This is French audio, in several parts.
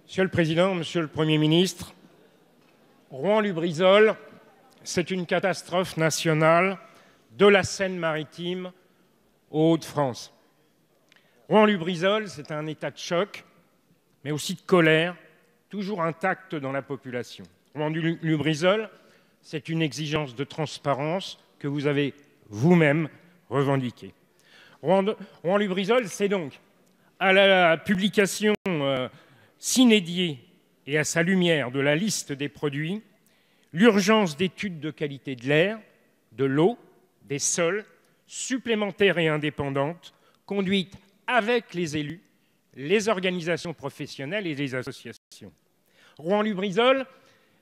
Monsieur le Président, Monsieur le Premier ministre, Rouen-Lubrizol, c'est une catastrophe nationale de la Seine-Maritime aux Hauts-de-France. Rouen-Lubrizol, c'est un état de choc, mais aussi de colère, toujours intact dans la population. Rouen-Lubrizol, c'est une exigence de transparence que vous avez vous-même revendiquée. Rouen-Lubrizol, c'est donc à la publication s'inédier et à sa lumière de la liste des produits, l'urgence d'études de qualité de l'air, de l'eau, des sols, supplémentaires et indépendantes, conduites avec les élus, les organisations professionnelles et les associations. Rouen-Lubrizol,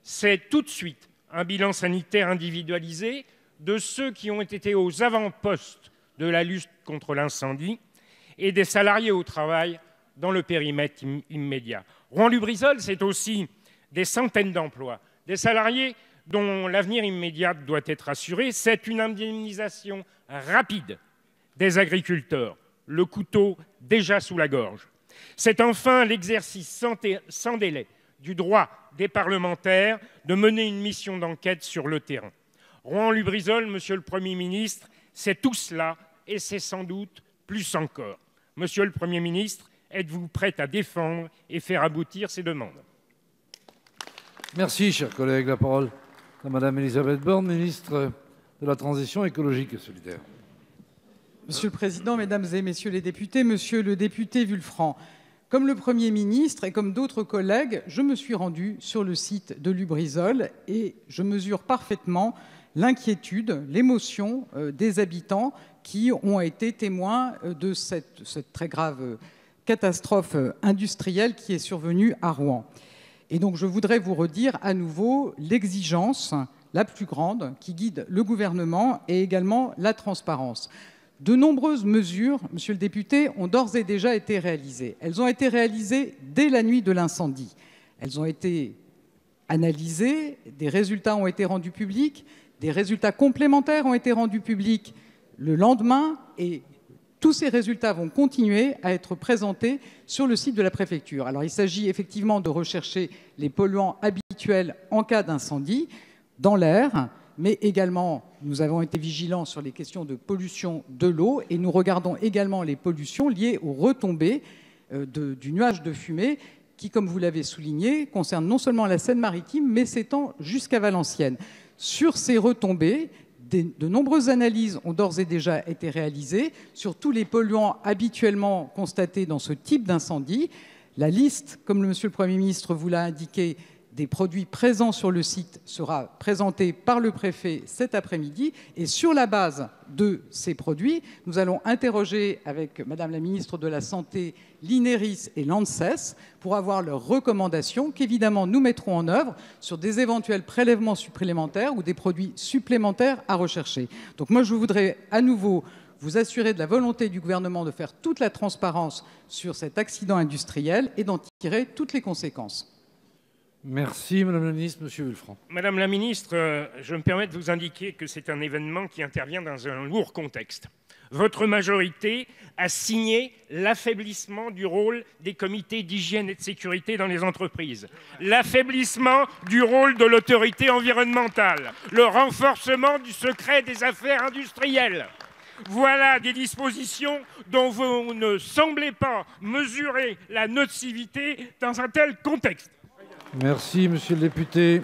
c'est tout de suite un bilan sanitaire individualisé de ceux qui ont été aux avant-postes de la lutte contre l'incendie et des salariés au travail dans le périmètre immédiat. Rouen-Lubrizol, c'est aussi des centaines d'emplois, des salariés dont l'avenir immédiat doit être assuré. C'est une indemnisation rapide des agriculteurs, le couteau déjà sous la gorge. C'est enfin l'exercice sans délai du droit des parlementaires de mener une mission d'enquête sur le terrain. Rouen-Lubrizol, Monsieur le Premier ministre, c'est tout cela et c'est sans doute plus encore. Monsieur le Premier ministre, êtes-vous prêt à défendre et faire aboutir ces demandes? Merci, cher collègue. La parole à Madame Elisabeth Borne, ministre de la Transition écologique et solidaire. Monsieur le Président, Mesdames et Messieurs les députés, Monsieur le député Vulfranc, comme le Premier ministre et comme d'autres collègues, je me suis rendu sur le site de Lubrizol et je mesure parfaitement l'inquiétude, l'émotion des habitants qui ont été témoins de cette très grave catastrophe industrielle qui est survenue à Rouen. Et donc je voudrais vous redire à nouveau l'exigence la plus grande qui guide le gouvernement et également la transparence. De nombreuses mesures, monsieur le député, ont d'ores et déjà été réalisées. Elles ont été réalisées dès la nuit de l'incendie. Elles ont été analysées, des résultats ont été rendus publics, des résultats complémentaires ont été rendus publics le lendemain et tous ces résultats vont continuer à être présentés sur le site de la préfecture. Alors, il s'agit effectivement de rechercher les polluants habituels en cas d'incendie dans l'air, mais également, nous avons été vigilants sur les questions de pollution de l'eau et nous regardons également les pollutions liées aux retombées du nuage de fumée qui, comme vous l'avez souligné, concerne non seulement la Seine-Maritime, mais s'étend jusqu'à Valenciennes. Sur ces retombées, de nombreuses analyses ont d'ores et déjà été réalisées sur tous les polluants habituellement constatés dans ce type d'incendie. La liste, comme Monsieur le Premier ministre vous l'a indiqué, des produits présents sur le site sera présentée par le préfet cet après-midi. Et sur la base de ces produits, nous allons interroger avec Madame la ministre de la Santé, l'INERIS et l'ANSES pour avoir leurs recommandations qu'évidemment nous mettrons en œuvre sur des éventuels prélèvements supplémentaires ou des produits supplémentaires à rechercher. Donc moi, je voudrais à nouveau vous assurer de la volonté du gouvernement de faire toute la transparence sur cet accident industriel et d'en tirer toutes les conséquences. Merci, Madame la Ministre. Monsieur Vulfranc. Madame la Ministre, je me permets de vous indiquer que c'est un événement qui intervient dans un lourd contexte. Votre majorité a signé l'affaiblissement du rôle des comités d'hygiène et de sécurité dans les entreprises, l'affaiblissement du rôle de l'autorité environnementale, le renforcement du secret des affaires industrielles. Voilà des dispositions dont vous ne semblez pas mesurer la nocivité dans un tel contexte. Merci, monsieur le député.